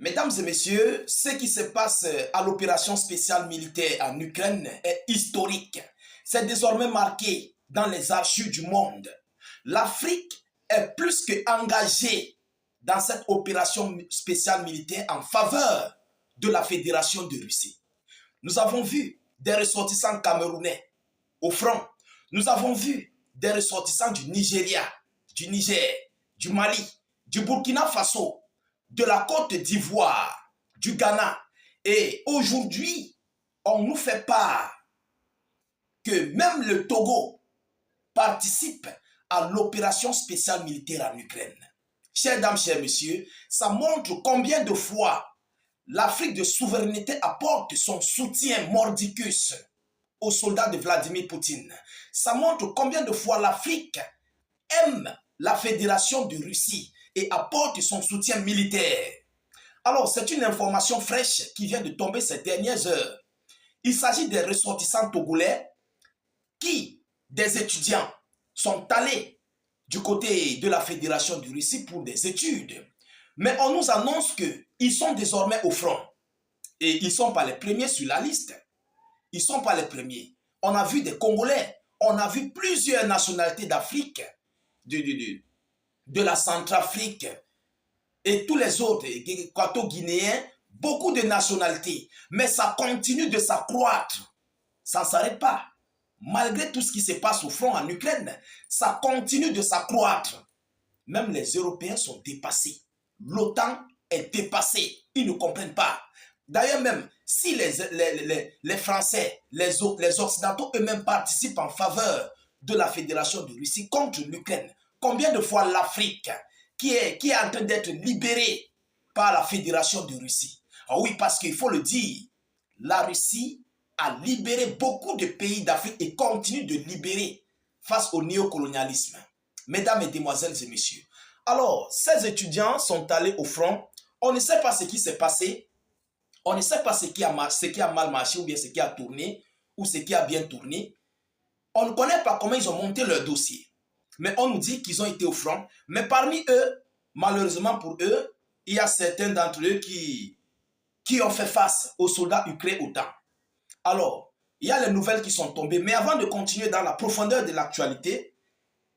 Mesdames et messieurs, ce qui se passe à l'opération spéciale militaire en Ukraine est historique. C'est désormais marqué dans les archives du monde. L'Afrique est plus qu'engagée dans cette opération spéciale militaire en faveur de la Fédération de Russie. Nous avons vu des ressortissants camerounais au front. Nous avons vu des ressortissants du Nigeria, du Niger, du Mali, du Burkina Faso, de la Côte d'Ivoire, du Ghana. Et aujourd'hui, on nous fait part que même le Togo participe à l'opération spéciale militaire en Ukraine. Chères dames, chers messieurs, ça montre combien de fois l'Afrique de souveraineté apporte son soutien mordicus aux soldats de Vladimir Poutine. Ça montre combien de fois l'Afrique aime la Fédération de Russie et apporte son soutien militaire. Alors, c'est une information fraîche qui vient de tomber ces dernières heures. Il s'agit des ressortissants togolais qui, des étudiants, sont allés du côté de la Fédération de Russie pour des études. Mais on nous annonce qu'ils sont désormais au front. Et ils ne sont pas les premiers sur la liste. Ils ne sont pas les premiers. On a vu des Congolais, on a vu plusieurs nationalités d'Afrique, de la Centrafrique et tous les autres, équato-guinéens, beaucoup de nationalités. Mais ça continue de s'accroître. Ça ne s'arrête pas. Malgré tout ce qui se passe au front en Ukraine, ça continue de s'accroître. Même les Européens sont dépassés. L'OTAN est dépassée. Ils ne comprennent pas. D'ailleurs même, si les Français, les Occidentaux eux-mêmes participent en faveur de la Fédération de Russie contre l'Ukraine, combien de fois l'Afrique, qui est en train d'être libérée par la Fédération de Russie? Ah oui, parce qu'il faut le dire, la Russie a libéré beaucoup de pays d'Afrique et continue de libérer face au néocolonialisme. Mesdames et demoiselles et messieurs, alors, ces étudiants sont allés au front. On ne sait pas ce qui s'est passé. On ne sait pas ce qui a mal marché ou bien ce qui a tourné ou ce qui a bien tourné. On ne connaît pas comment ils ont monté leur dossier. Mais on nous dit qu'ils ont été au front. Mais parmi eux, malheureusement pour eux, il y a certains d'entre eux qui ont fait face aux soldats ukrainiens au temps. Alors, il y a les nouvelles qui sont tombées. Mais avant de continuer dans la profondeur de l'actualité,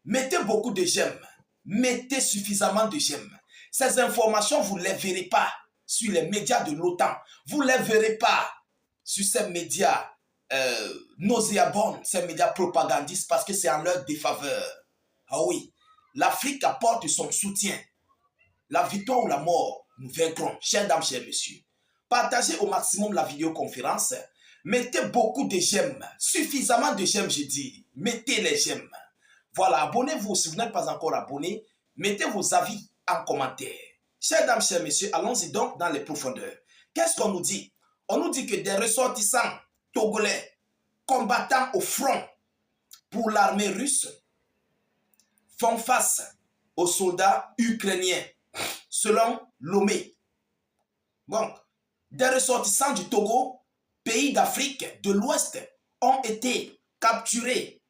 mettez beaucoup de j'aime. Mettez suffisamment de j'aime. Ces informations, vous ne les verrez pas sur les médias de l'OTAN. Vous ne les verrez pas sur ces médias nauséabonds, ces médias propagandistes, parce que c'est en leur défaveur. Ah oui, l'Afrique apporte son soutien. La victoire ou la mort, nous vaincrons. Chères dames, chers messieurs, partagez au maximum la vidéoconférence. Mettez beaucoup de j'aime. Suffisamment de j'aime, je dis. Mettez les j'aime. Voilà, abonnez-vous si vous n'êtes pas encore abonné. Mettez vos avis en commentaire. Chères dames, chers messieurs, allons-y donc dans les profondeurs. Qu'est-ce qu'on nous dit? On nous dit que des ressortissants togolais combattant au front pour l'armée russe font face aux soldats ukrainiens, selon Lomé. Bon, des ressortissants du Togo, pays d'Afrique de l'Ouest, ont été capturés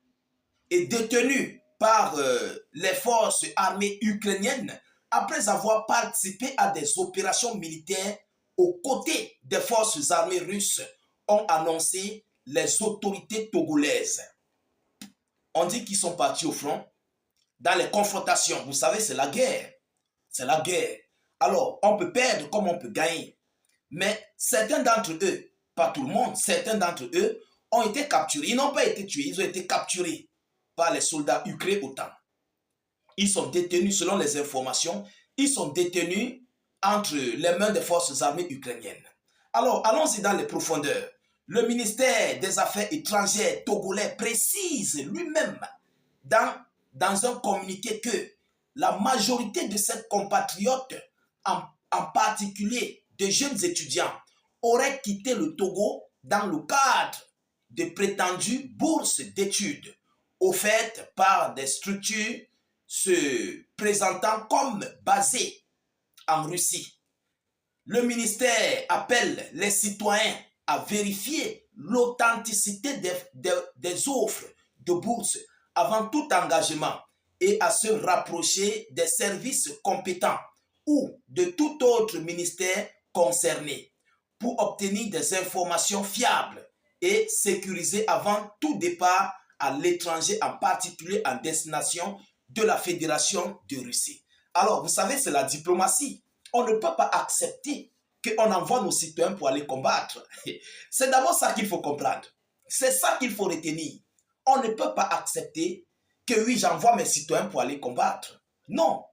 et détenus par les forces armées ukrainiennes après avoir participé à des opérations militaires aux côtés des forces armées russes, ont annoncé les autorités togolaises. On dit qu'ils sont partis au front dans les confrontations. Vous savez, c'est la guerre. C'est la guerre. Alors, on peut perdre comme on peut gagner. Mais certains d'entre eux, pas tout le monde, certains d'entre eux ont été capturés. Ils n'ont pas été tués, ils ont été capturés par les soldats ukrainiens au temps. Ils sont détenus, selon les informations, ils sont détenus entre les mains des forces armées ukrainiennes. Alors, allons-y dans les profondeurs. Le ministère des Affaires étrangères togolais précise lui-même dans un communiqué que la majorité de ses compatriotes, en particulier des jeunes étudiants, auraient quitté le Togo dans le cadre de prétendues bourses d'études offertes par des structures se présentant comme basées en Russie. Le ministère appelle les citoyens à vérifier l'authenticité des offres de bourse avant tout engagement et à se rapprocher des services compétents ou de tout autre ministère concernés pour obtenir des informations fiables et sécurisées avant tout départ à l'étranger, en particulier en destination de la Fédération de Russie. Alors, vous savez, c'est la diplomatie. On ne peut pas accepter qu'on envoie nos citoyens pour aller combattre. C'est d'abord ça qu'il faut comprendre. C'est ça qu'il faut retenir. On ne peut pas accepter que oui, j'envoie mes citoyens pour aller combattre. Non,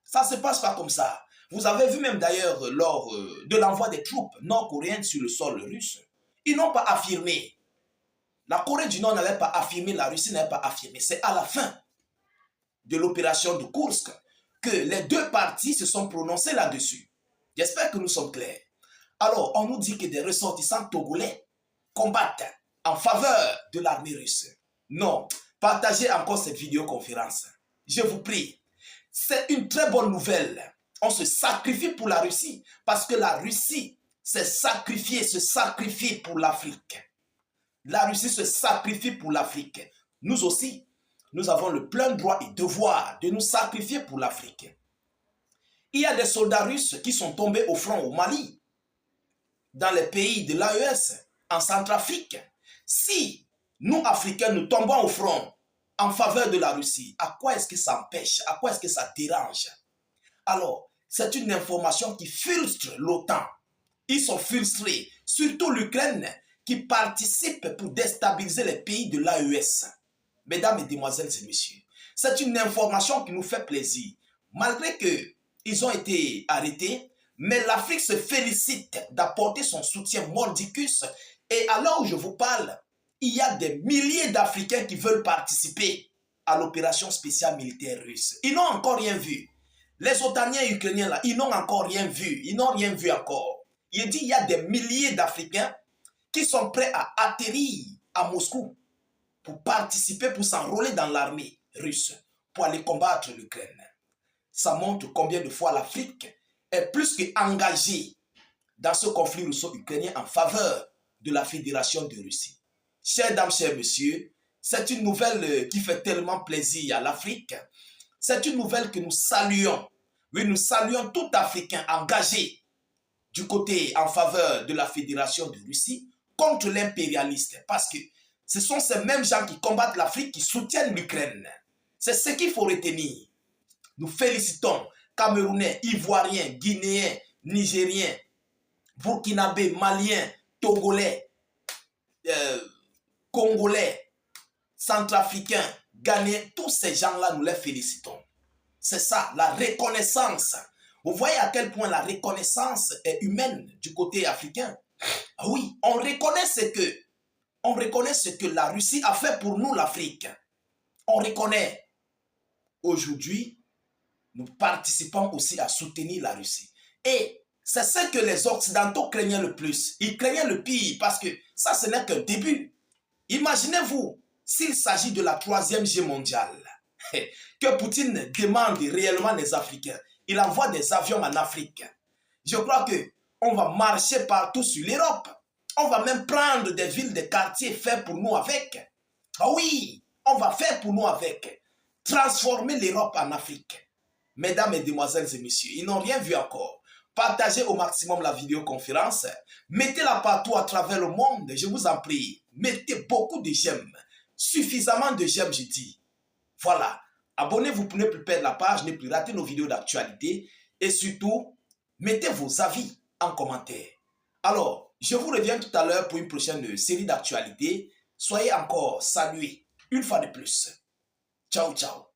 ça ne se passe pas comme ça. Vous avez vu même d'ailleurs lors de l'envoi des troupes nord-coréennes sur le sol russe, ils n'ont pas affirmé. La Corée du Nord n'avait pas affirmé, la Russie n'avait pas affirmé. C'est à la fin de l'opération de Kursk que les deux parties se sont prononcées là-dessus. J'espère que nous sommes clairs. Alors, on nous dit que des ressortissants togolais combattent en faveur de l'armée russe. Non, partagez encore cette vidéoconférence. Je vous prie. C'est une très bonne nouvelle. On se sacrifie pour la Russie parce que la Russie s'est sacrifiée, se sacrifie pour l'Afrique. La Russie se sacrifie pour l'Afrique. Nous aussi, nous avons le plein droit et devoir de nous sacrifier pour l'Afrique. Il y a des soldats russes qui sont tombés au front au Mali, dans les pays de l'AES, en Centrafrique. Si nous, Africains, nous tombons au front en faveur de la Russie, à quoi est-ce que ça empêche? À quoi est-ce que ça dérange? Alors, c'est une information qui frustre l'OTAN. Ils sont frustrés, surtout l'Ukraine, qui participe pour déstabiliser les pays de l'AES. Mesdames et demoiselles et messieurs, c'est une information qui nous fait plaisir. Malgré qu'ils ont été arrêtés, mais l'Afrique se félicite d'apporter son soutien mordicus. Et à l'heure où je vous parle, il y a des milliers d'Africains qui veulent participer à l'opération spéciale militaire russe. Ils n'ont encore rien vu. Les otaniens ukrainiens, là, ils n'ont encore rien vu. Ils n'ont rien vu encore. Il dit qu'il y a des milliers d'Africains qui sont prêts à atterrir à Moscou pour participer, pour s'enrôler dans l'armée russe, pour aller combattre l'Ukraine. Ça montre combien de fois l'Afrique est plus qu'engagée dans ce conflit russo-ukrainien en faveur de la Fédération de Russie. Chères dames, chers messieurs, c'est une nouvelle qui fait tellement plaisir à l'Afrique. C'est une nouvelle que nous saluons. Oui, nous saluons tout Africain engagé du côté en faveur de la Fédération de Russie contre l'impérialiste. Parce que ce sont ces mêmes gens qui combattent l'Afrique qui soutiennent l'Ukraine. C'est ce qu'il faut retenir. Nous félicitons Camerounais, Ivoiriens, Guinéens, Nigériens, Burkinabés, Maliens, Togolais, Congolais, Centrafricains, Ghanéens. Tous ces gens-là, nous les félicitons. C'est ça, la reconnaissance. Vous voyez à quel point la reconnaissance est humaine du côté africain. Oui, on reconnaît ce que la Russie a fait pour nous, l'Afrique. On reconnaît. Aujourd'hui, nous participons aussi à soutenir la Russie. Et c'est ce que les Occidentaux craignaient le plus. Ils craignaient le pire parce que ça, ce n'est qu'un début. Imaginez-vous s'il s'agit de la 3e guerre mondiale, que Poutine demande réellement les Africains. Il envoie des avions en Afrique. Je crois qu'on va marcher partout sur l'Europe. On va même prendre des villes, des quartiers, faire pour nous avec. Ah oui, on va faire pour nous avec. Transformer l'Europe en Afrique. Mesdames et demoiselles et messieurs, ils n'ont rien vu encore. Partagez au maximum la vidéoconférence. Mettez-la partout à travers le monde, je vous en prie. Mettez beaucoup de j'aime. Suffisamment de j'aime, je dis. Voilà. Abonnez-vous pour ne plus perdre la page, ne plus rater nos vidéos d'actualité. Et surtout, mettez vos avis en commentaire. Alors, je vous reviens tout à l'heure pour une prochaine série d'actualités. Soyez encore salués une fois de plus. Ciao, ciao.